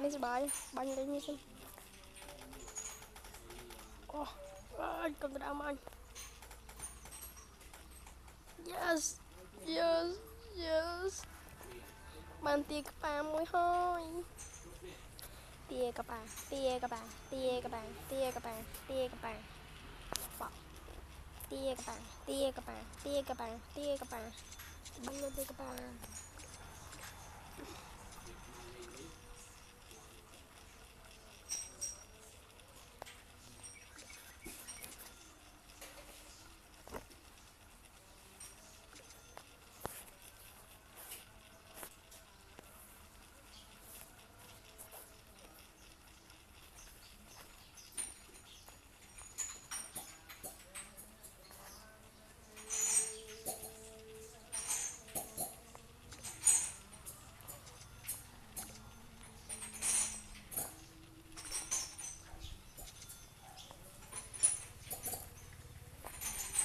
này sẽ bánh lên như thế. Oh, anh cầm đam anh. Yes, yes, yes. Bạn tia các bạn môi hôi. Tia các bạn, tia các bạn, tia các bạn, tia các bạn, tia các bạn. Tia các bạn, tia các bạn, tia các bạn, tia các bạn. Bánh lên tia các bạn.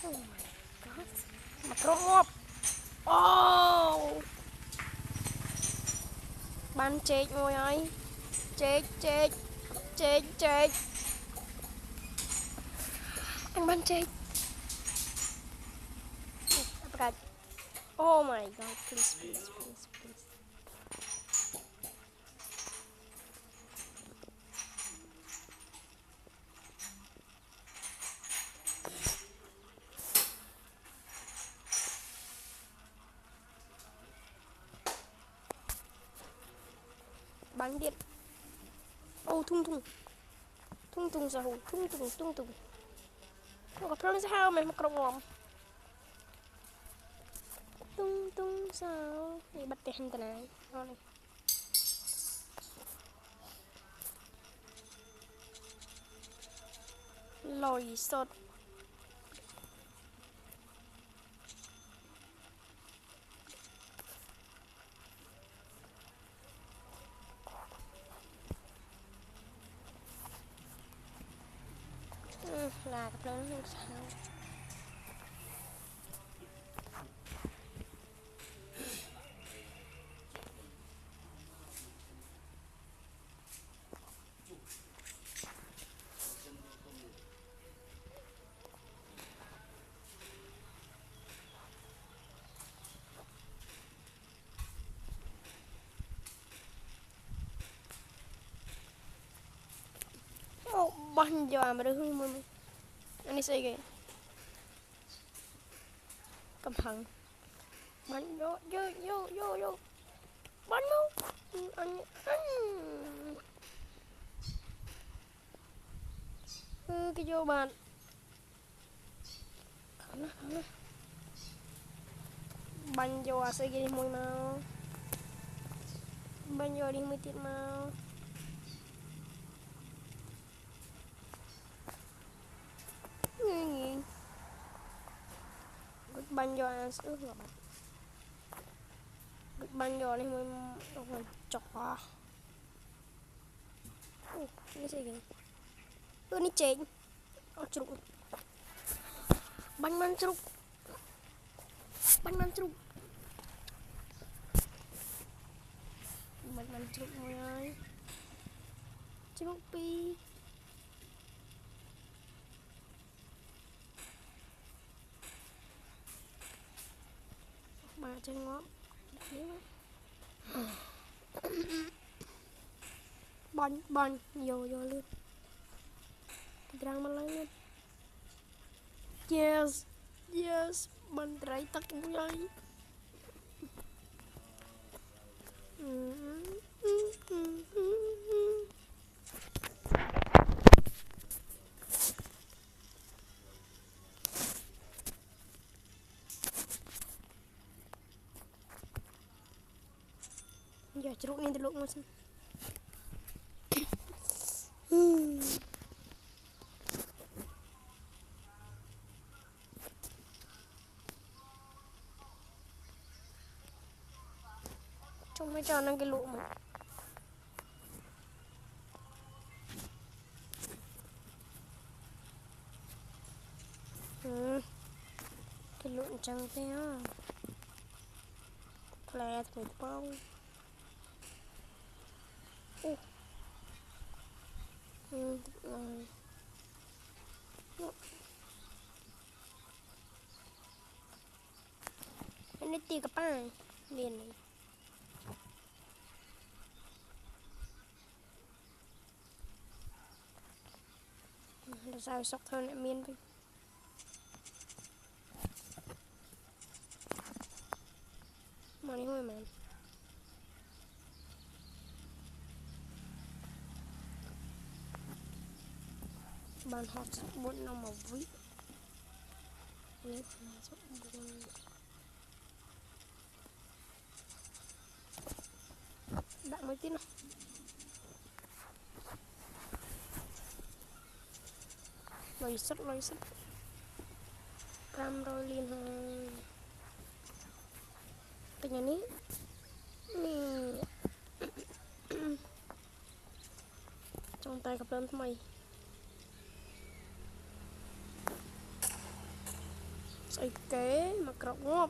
Oh my god. Makrop. Oh. Ban chết ngồi ơi. Chết. Anh ban chết. Oh my god, please. Bắn điện. Ô thung sao thung. Nó có problem sao mày mặc rộng tung sao thì bắt tiền cái này ngon này. Lòi sốt. Là cái problem nó sao. Bắn cho mà được hương mày. Anh sẽ cái cầm hằng bắn vô bắn vô anh cái vô bạn bắn vô sẽ cái mùi màu bắn vô đi mới tiết màu bắn vô ăn ướt rồi bắn vô này mới chọc vào cái gì vậy ini chết trục bắn trục bắn trục mọi người trục pi bà chân ngót bắn vô luôn răng mà lên yes bắn trái tắc vậy giờ jeruk ni teluk mas trong mấy trò năng cái lụa mà cái lụa trắng thế á lẹ thổi bao tia cà pa miền này là sao sọc hơn lại miền đi mà đi thôi mà bàn hot bốn năm màu vĩ đã mới tin lôi sắt cam rồi liền hơn cái nhà ní trong tay cặp lên mày xây kế mà cọc ngọt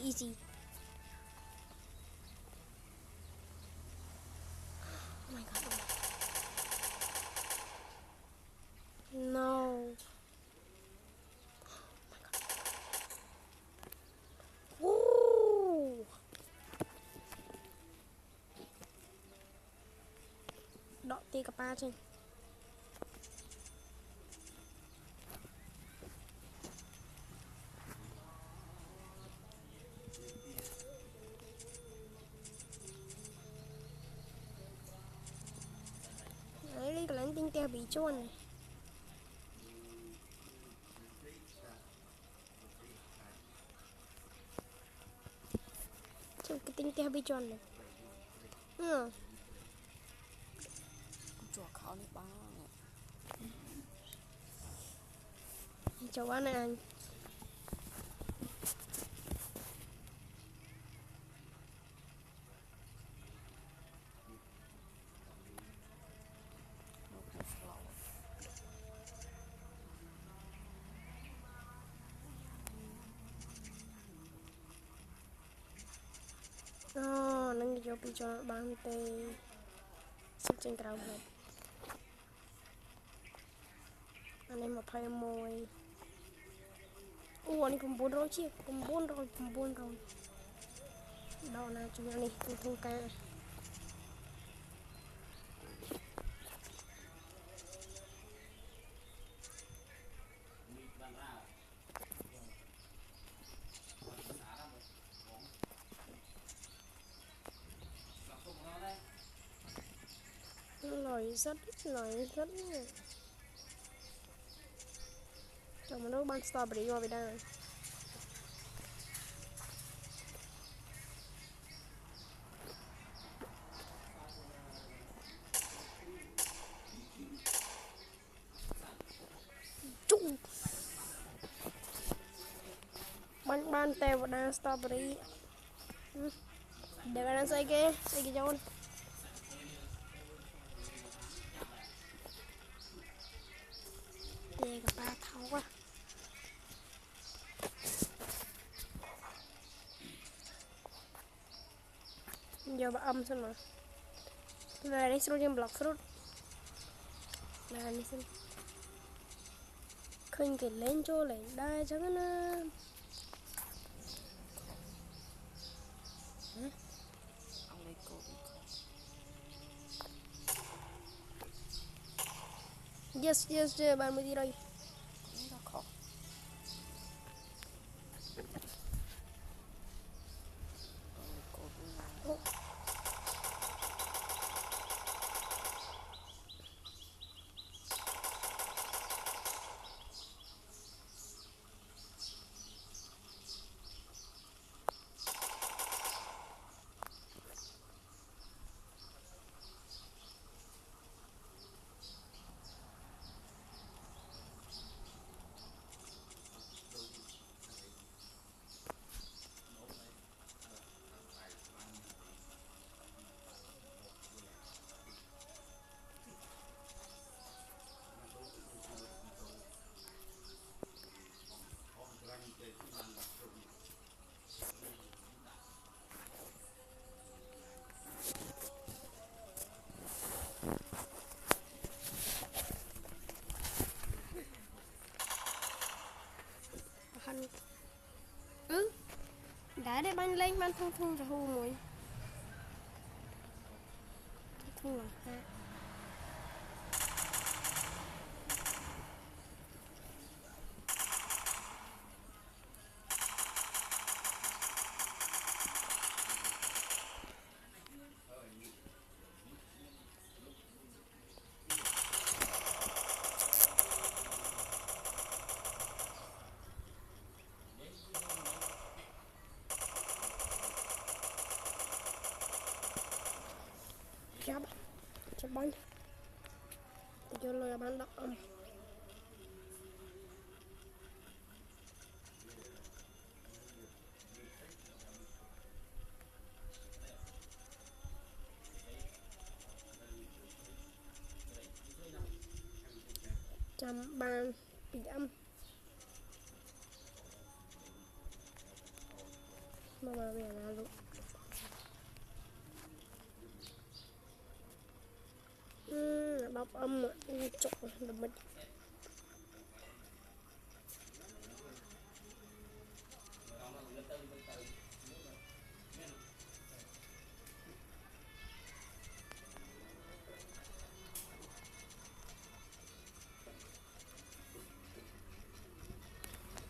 easy oh my god no đọ tia cà pa trên đấy lấy cái lánh tinh teo bị trôn này trong cái tinh teo bị trôn này chùa khó đi ba cháu ăn này anh nâng cái bị cho bạn tê sắp trên cầu này anh em mà phải mồi anh cũng buồn rồi chứ cũng buồn rồi đó là chúng anh đi thông ca lòi rất cho mình nấu bánh strawberry vào bên đây chung bánh teo vào đây strawberry để bạn xây cái cho tia cà pa thấu quá giờ bà âm xem mà là đây xem block fruit là đây xem khinh cái lên cho lại đây cho nó ông lấy cô yes bạn mới đi đây nó khó lại đây ban lên ban thung thung cho hù mùi thung lòng ha chắp bánh cho lời bán đọc âm chăm bàn bị âm mà về là luôn đọc âm chỗ là mình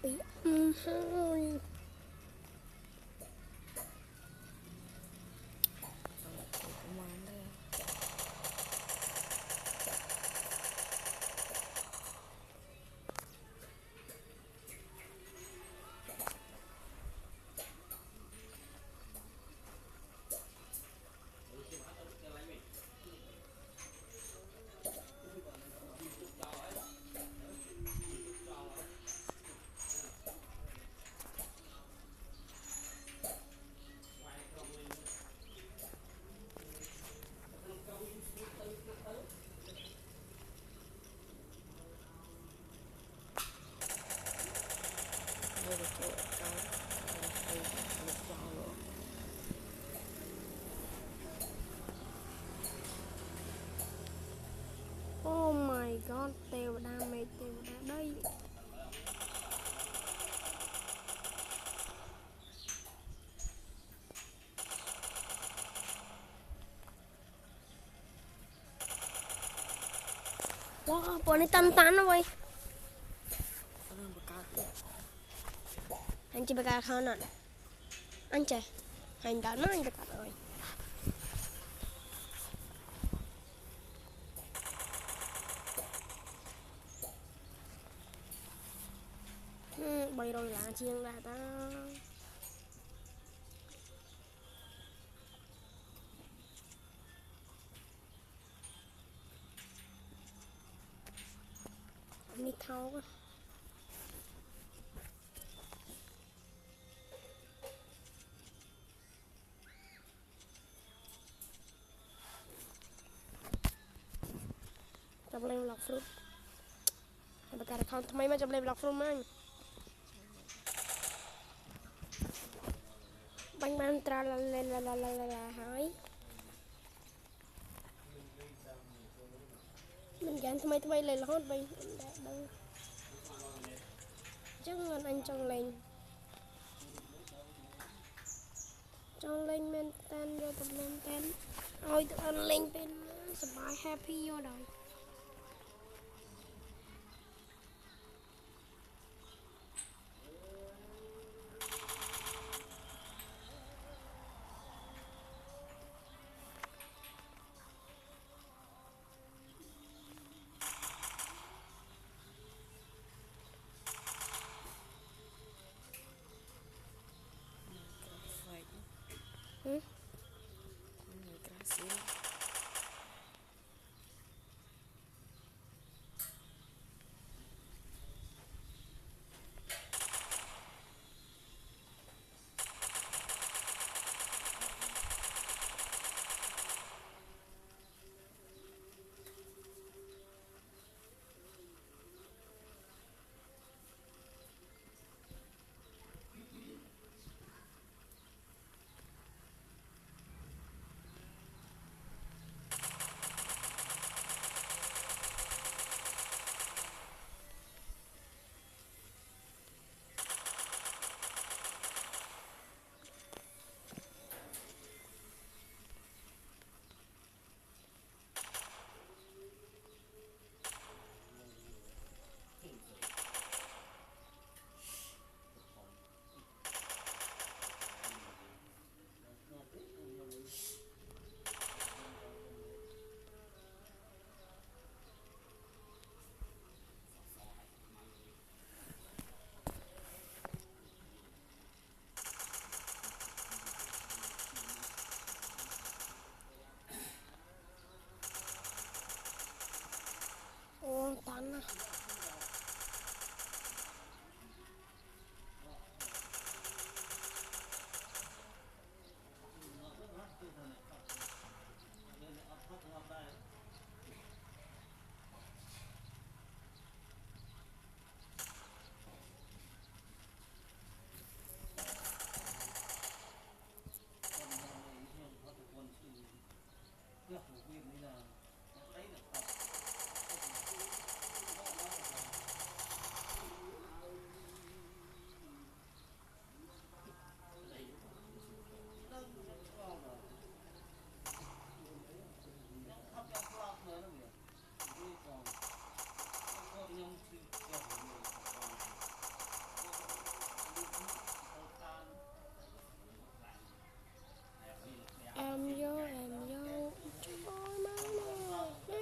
bị hơi oh my god tèo đam mê tèo đá đây wow bọn này tan tan rồi anh chỉ bạc không nè anh chạy anh đã nói anh bạc rồi bay rồi là chiên ra ta đi thâu quá chụp lên lọc fruit bạc cả không thay mấy mà chụp lên lọc fruit anh bánh bánh tra là hỏi mình gắn thay mấy lên là hot bay chắc anh trong lên men tan vô tập men tan ôi tụi anh lên bên sờ bài happy vô đời chán à. Em vô Ôi má nè.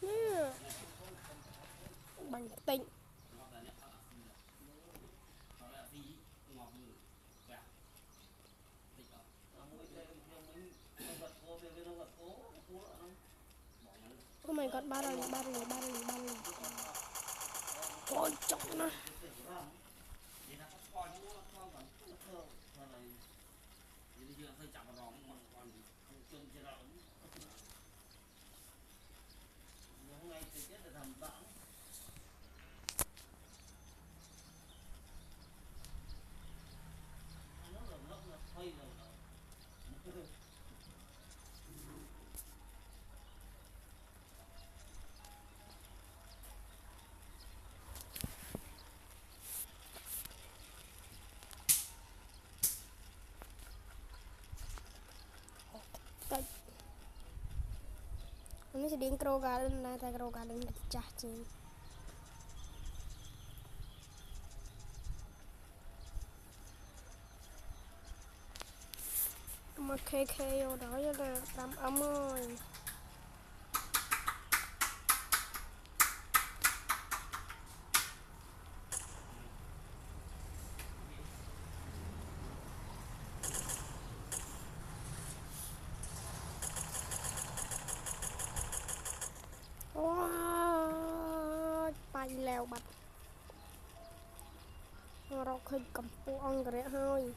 Nè. Bằng tịnh. Oh my god, ba lần. Ôi chọc nó. Ini sedang Crow Garden lah, tapi Crow Garden pecah sih. Mà KK ở đó là làm ấm ơi. Wow, bay leo bạch. Rau khơi cầmปูong cái đấy hơi.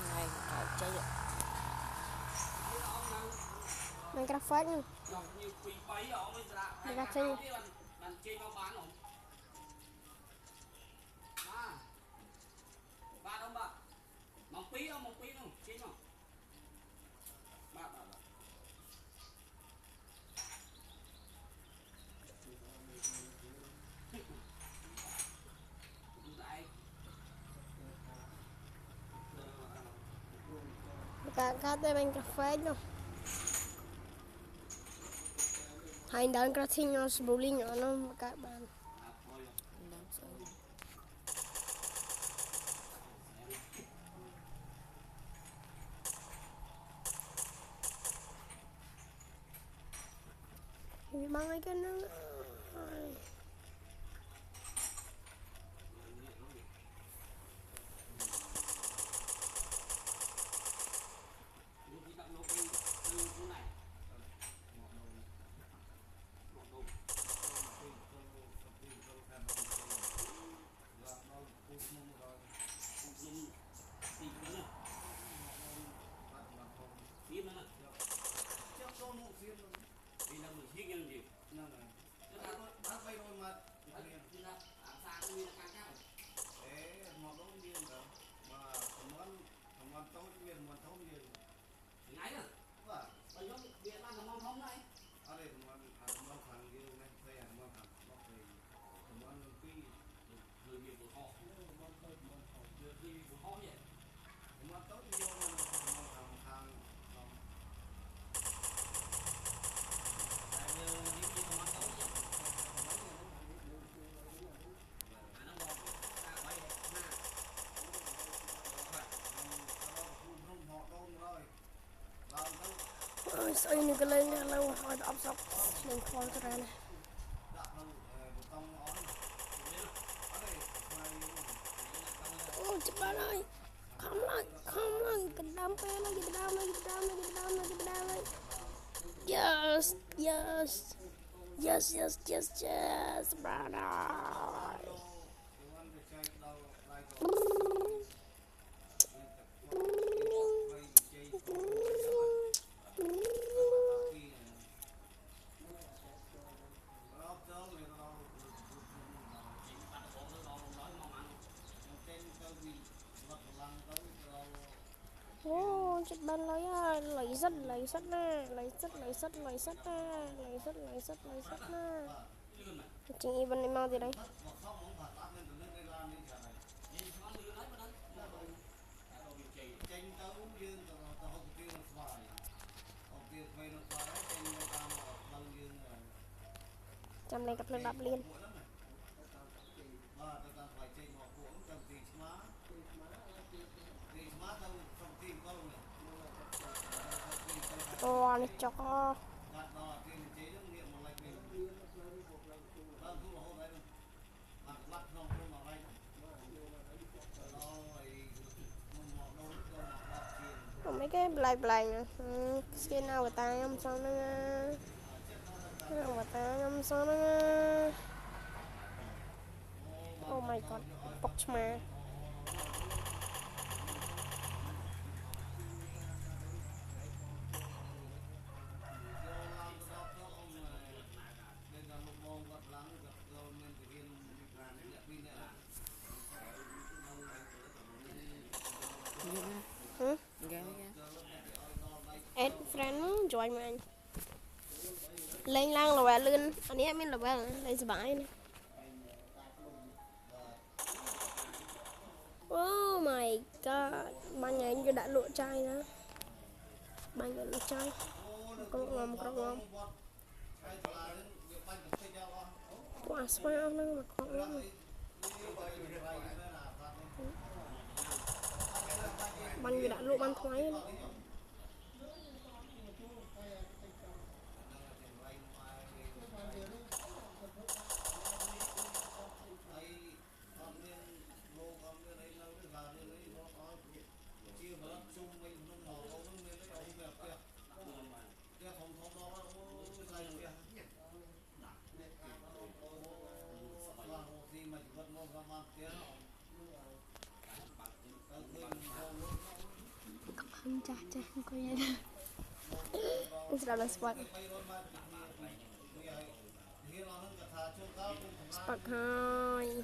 Này cải chơi ạ. Minecraft phết nha. Minecraft chơi. Kakak teh Minecraft phết luôn. Hai đàn cà thinh nó bowling nó các bạn. Đang sợ. Mang ai cái nó. Sao ini cái lên lâu hỏi ấp sọc lên kho cho ra này. chụp bạn ơi không lại cái đam pe nó cái đam này yes yes yes yes yes yes bạn ơi ô chụp bạn lấy rất nè chị Ivan đi mau gì đây chăm lên cặp lưng đạp liên to này cho mấy cái blay nè skin nào người ta không sao nó người ta không sao nó oh my god bọc mà Ed friend join mình lên lang là lên anh em mình là lên sờ bãi này oh my god ban ngày anh đã lụa chai nữa ban ngày lụa chai con ngon quả smile nữa mà con ngon ban ngày đã lụa ban thoái nữa. Chà không có gì đâu sẽ là spot thôi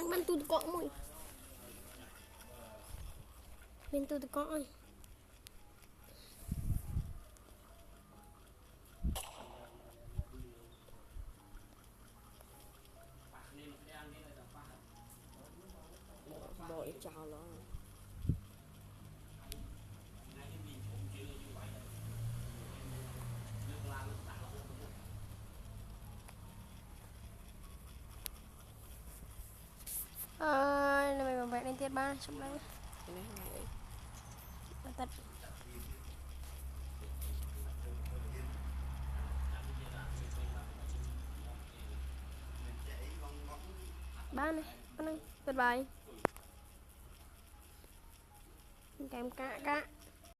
bánh tu cọ mùi bên tu cọ ơi bội chào nó mày vẽ lên tiết ba trong đây tật ba này con này tuyệt vời kèm cả